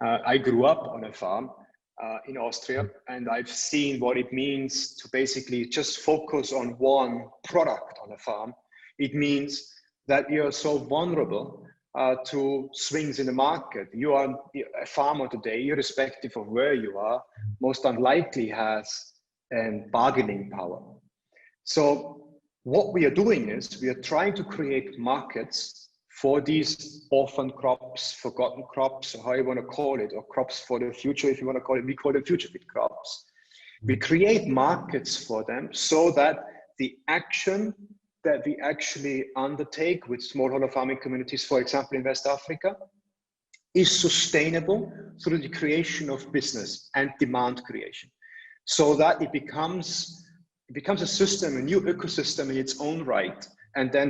I grew up on a farm in Austria, and I've seen what it means to basically just focus on one product on a farm. It means that you're so vulnerable to swings in the market. You are a farmer today, irrespective of where you are, most unlikely has bargaining power. So what we are doing is we are trying to create markets for these orphan crops, forgotten crops, or how you want to call it, or crops for the future, if you want to call it. We call them future fit crops. We create markets for them so that the action that we actually undertake with smallholder farming communities, for example, in West Africa, is sustainable through the creation of business and demand creation, so that it becomes a system, a new ecosystem in its own right, and then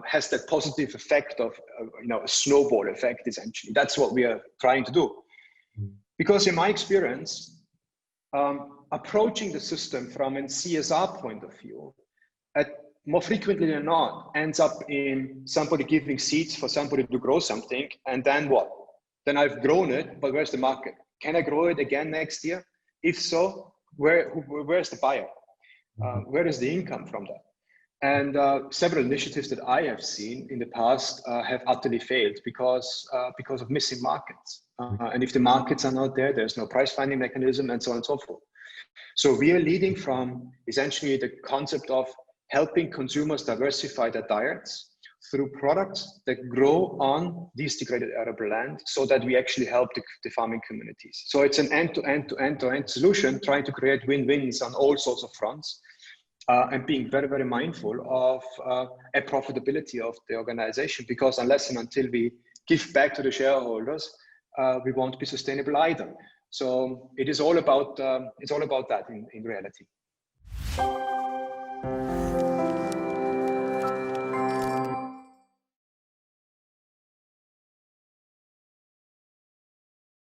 has that positive effect of a snowball effect. Essentially, that's what we are trying to do. Because in my experience, approaching the system from a CSR point of view, more frequently than not, ends up in somebody giving seeds for somebody to grow something, and then what? Then I've grown it, but where's the market? Can I grow it again next year? If so, where's the buyer? Where is the income from that? And several initiatives that I have seen in the past have utterly failed because of missing markets. And if the markets are not there, there's no price finding mechanism, and so on and so forth. So we are leading from essentially the concept of helping consumers diversify their diets through products that grow on these degraded arable land, so that we actually help the farming communities. So it's an end-to-end solution, trying to create win-wins on all sorts of fronts, and being very, very mindful of a profitability of the organization, because unless and until we give back to the shareholders, we won't be sustainable either. So it is all about that in reality.